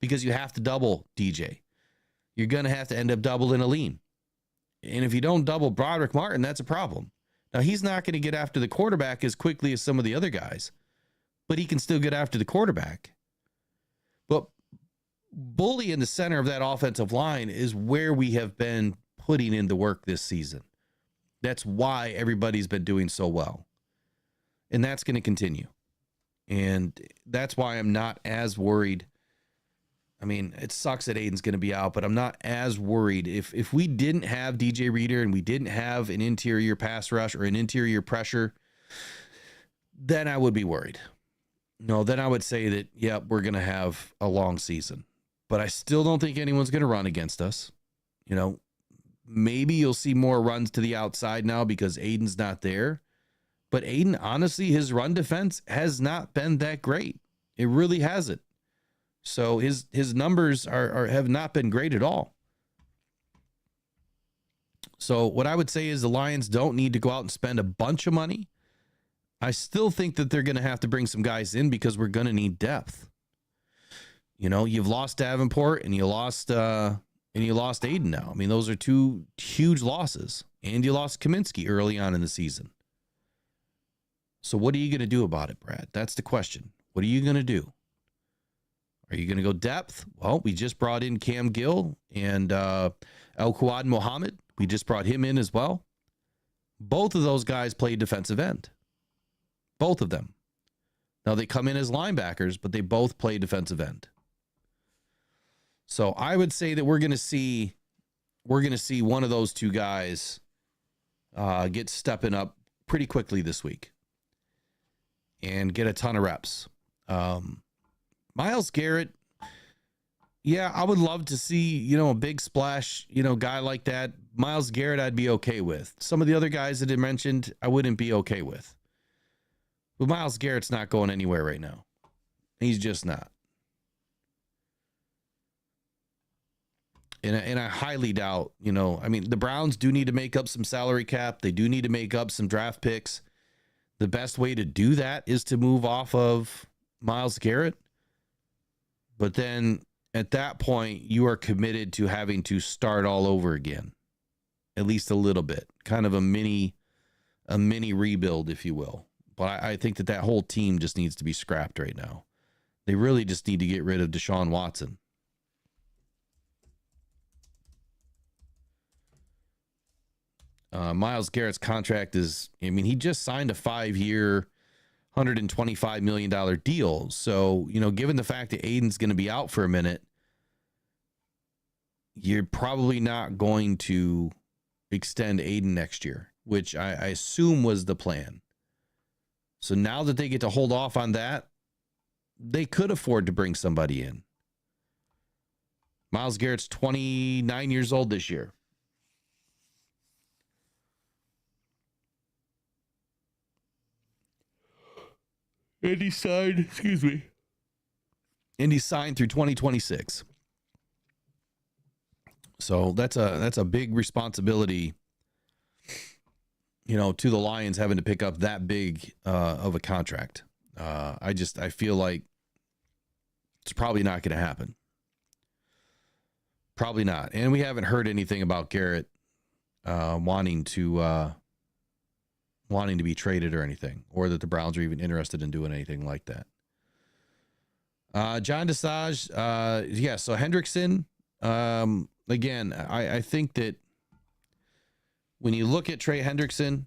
because you have to double DJ. You're going to have to end up doubling Aleem. And if you don't double Broderick Martin, that's a problem. Now, he's not going to get after the quarterback as quickly as some of the other guys, but he can still get after the quarterback. But bully in the center of that offensive line is where we have been putting in the work this season. That's why everybody's been doing so well. And that's going to continue. And that's why I'm not as worried. I mean, it sucks that Aiden's going to be out, but I'm not as worried. If we didn't have DJ Reader and we didn't have an interior pass rush or an interior pressure, then I would be worried. No, then I would say that, yep, we're going to have a long season. But I still don't think anyone's going to run against us. You know, maybe you'll see more runs to the outside now because Aiden's not there. But Aiden, honestly, his run defense has not been that great. It really hasn't. So his numbers have not been great at all. So what I would say is the Lions don't need to go out and spend a bunch of money. I still think that they're going to have to bring some guys in because we're going to need depth. You know, you've lost Davenport and you lost Aiden now. I mean, those are two huge losses. And you lost Kaminsky early on in the season. So what are you going to do about it, Brad? That's the question. What are you going to do? Are you going to go depth? Well, we just brought in Cam Gill and El Kouad Mohammed. We just brought him in as well. Both of those guys played defensive end. Both of them. Now they come in as linebackers, but they both play defensive end. So I would say that we're going to see one of those two guys get stepping up pretty quickly this week and get a ton of reps. Myles Garrett, yeah, I would love to see, a big splash, guy like that. Myles Garrett, I'd be okay with. Some of the other guys that I mentioned, I wouldn't be okay with. But Myles Garrett's not going anywhere right now. He's just not. And I highly doubt, the Browns do need to make up some salary cap. They do need to make up some draft picks. The best way to do that is to move off of Myles Garrett. But then at that point, you are committed to having to start all over again, at least a little bit, kind of a mini rebuild, if you will. But I think that whole team just needs to be scrapped right now. They really just need to get rid of Deshaun Watson. Myles Garrett's contract is, he just signed a 5-year, $125 million deal. So, given the fact that Aiden's going to be out for a minute, you're probably not going to extend Aiden next year, which I assume was the plan. So now that they get to hold off on that, they could afford to bring somebody in. Myles Garrett's 29 years old this year. And he signed, excuse me. And he signed through 2026. So that's a big responsibility, you know, to the Lions having to pick up that big of a contract. I feel like it's probably not going to happen. Probably not. And we haven't heard anything about Garrett wanting to be traded or anything, or that the Browns are even interested in doing anything like that. John Desage, yeah, so Hendrickson, again, I think that when you look at Trey Hendrickson,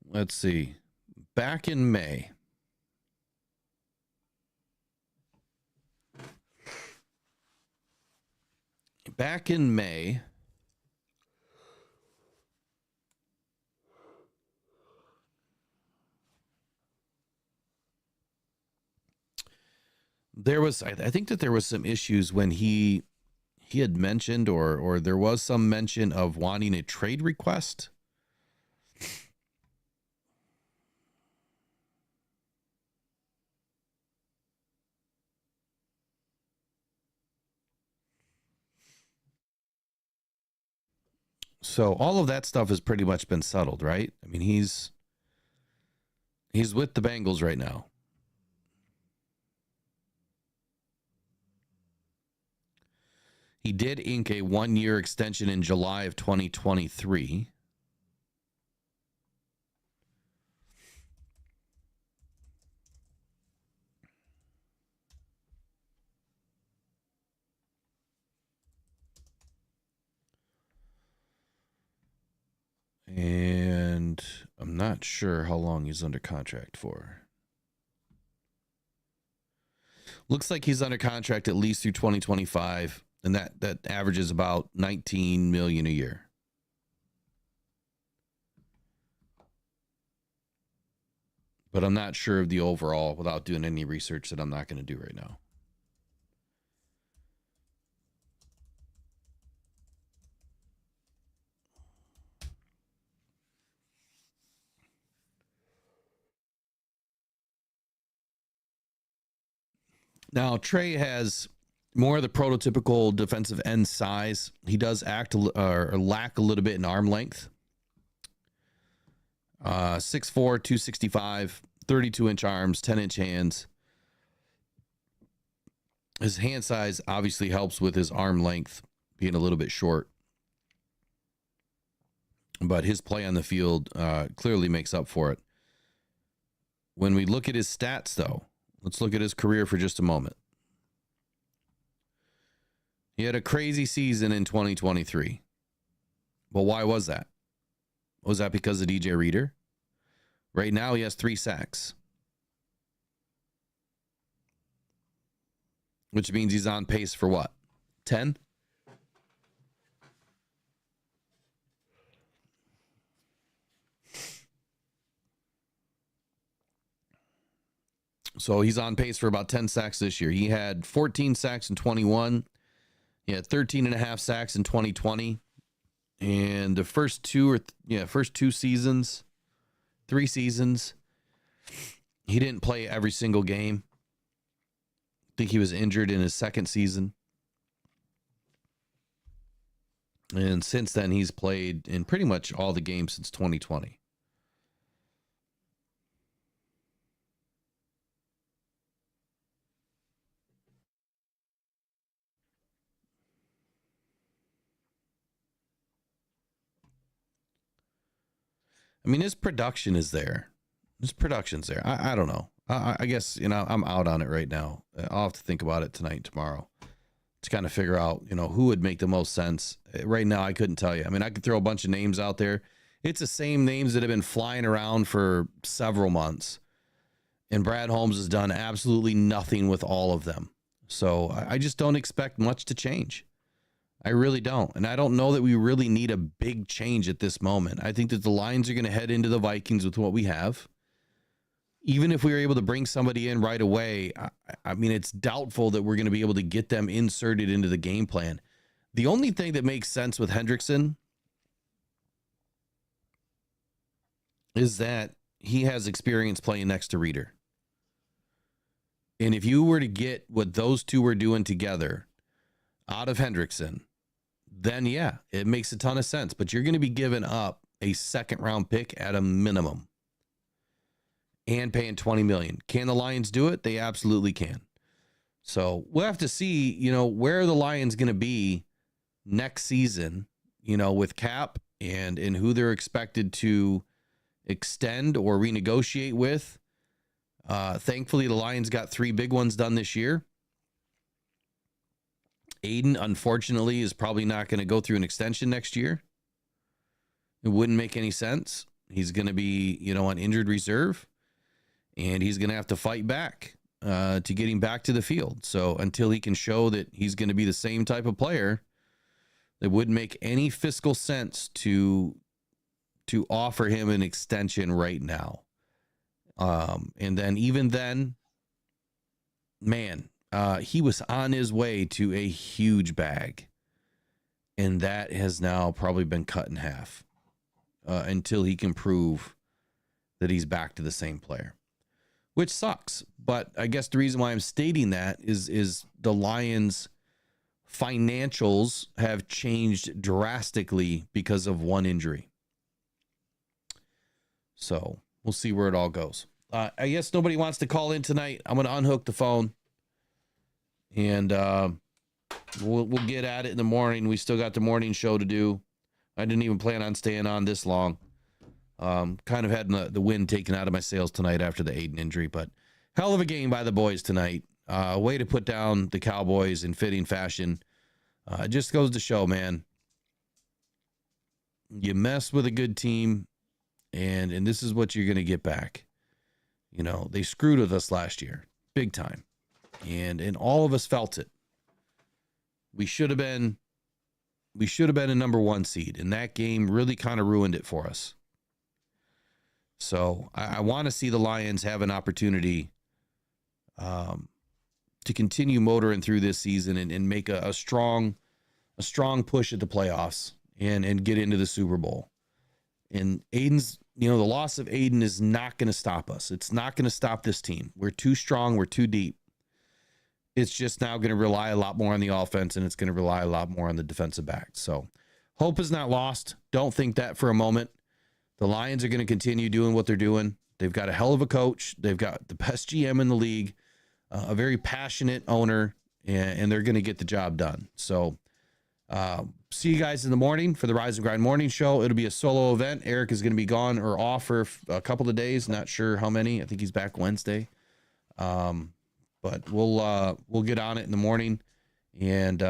let's see, back in May, there was, I think that there was some issues when he had mentioned, or there was some mention of wanting a trade request. So all of that stuff has pretty much been settled, right? I mean, he's with the Bengals right now. He did ink a 1-year extension in July of 2023. And I'm not sure how long he's under contract for. Looks like he's under contract at least through 2025, and that averages about $19 million a year. But I'm not sure of the overall without doing any research that I'm not going to do right now. Now, Trey has more of the prototypical defensive end size. He does lack a little bit in arm length. 6'4", 265, 32-inch arms, 10-inch hands. His hand size obviously helps with his arm length being a little bit short. But his play on the field clearly makes up for it. When we look at his stats, though, let's look at his career for just a moment. He had a crazy season in 2023. But why was that? Was that because of DJ Reader? Right now, he has 3 sacks. Which means he's on pace for what? 10? So he's on pace for about 10 sacks this year. He had 14 sacks in 21. He had 13 and a half sacks in 2020. And the first 3 seasons, he didn't play every single game. I think he was injured in his second season. And since then, he's played in pretty much all the games since 2020. I mean, his production is there. His production's there. I don't know. I guess, I'm out on it right now. I'll have to think about it tonight and tomorrow to kind of figure out, who would make the most sense. Right now, I couldn't tell you. I mean, I could throw a bunch of names out there. It's the same names that have been flying around for several months. And Brad Holmes has done absolutely nothing with all of them. So I just don't expect much to change. I really don't. And I don't know that we really need a big change at this moment. I think that the Lions are going to head into the Vikings with what we have. even if we were able to bring somebody in right away, I mean, it's doubtful that we're going to be able to get them inserted into the game plan. The only thing that makes sense with Hendrickson is that he has experience playing next to Reeder. And if you were to get what those two were doing together out of Hendrickson, then yeah, it makes a ton of sense. But you're going to be giving up a second-round pick at a minimum and paying $20 million. Can the Lions do it? They absolutely can. So we'll have to see, where the Lions going to be next season, with cap and who they're expected to extend or renegotiate with. Thankfully, the Lions got 3 big ones done this year. Aiden, unfortunately, is probably not going to go through an extension next year. It wouldn't make any sense. He's going to be, on injured reserve, and he's going to have to fight back to get him back to the field. So until he can show that he's going to be the same type of player, it wouldn't make any fiscal sense to offer him an extension right now. And then even then, man, he was on his way to a huge bag, and that has now probably been cut in half until he can prove that he's back to the same player, which sucks. But I guess the reason why I'm stating that is the Lions' financials have changed drastically because of one injury. So we'll see where it all goes. I guess nobody wants to call in tonight. I'm going to unhook the phone, and we'll get at it in the morning. We still got the morning show to do. I didn't even plan on staying on this long. Kind of had the wind taken out of my sails tonight after the Aiden injury, but hell of a game by the boys tonight. Way to put down the Cowboys in fitting fashion. It just goes to show, man, you mess with a good team, and this is what you're going to get back. They screwed with us last year, big time. And all of us felt it. We should have been a number 1 seed, and that game really kind of ruined it for us. So I want to see the Lions have an opportunity to continue motoring through this season and make a strong push at the playoffs and get into the Super Bowl. And Aiden's, the loss of Aiden is not going to stop us. It's not going to stop this team. We're too strong. We're too deep. It's just now going to rely a lot more on the offense, and it's going to rely a lot more on the defensive back. So hope is not lost. Don't think that for a moment. The Lions are going to continue doing what they're doing. They've got a hell of a coach. They've got the best GM in the league, a very passionate owner, and they're going to get the job done. So see you guys in the morning for the Rise and Grind morning show. It'll be a solo event. Eric is going to be gone or off for a couple of days. Not sure how many. I think he's back Wednesday. But we'll get on it in the morning, and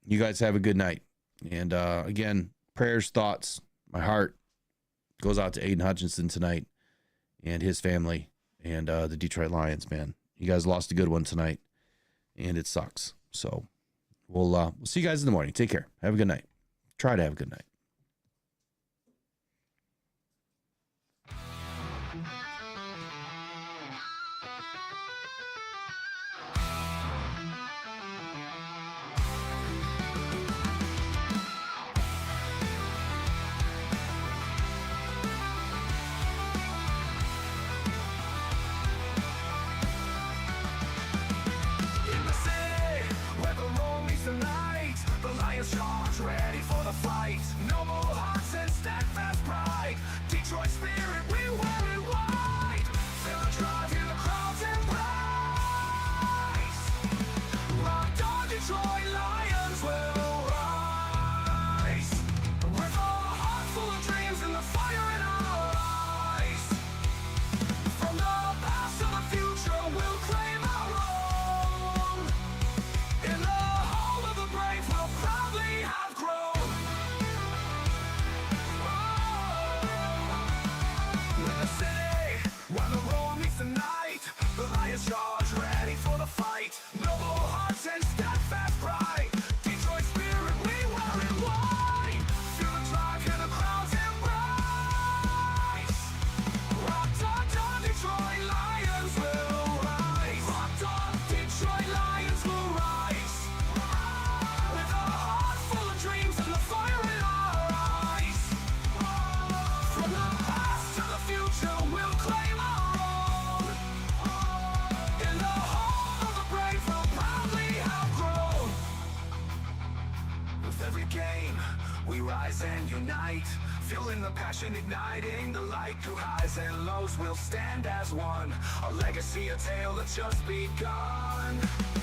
you guys have a good night. And again, prayers, thoughts, my heart goes out to Aiden Hutchinson tonight and his family and the Detroit Lions, man. You guys lost a good one tonight, and it sucks. So we'll see you guys in the morning. Take care. Have a good night. Try to have a good night. In the city, where the road meets the night, the Lions charge, ready for the fight. rise and unite, fueling the passion, igniting the light. Through highs and lows, we'll stand as one, a legacy, a tale that's just begun.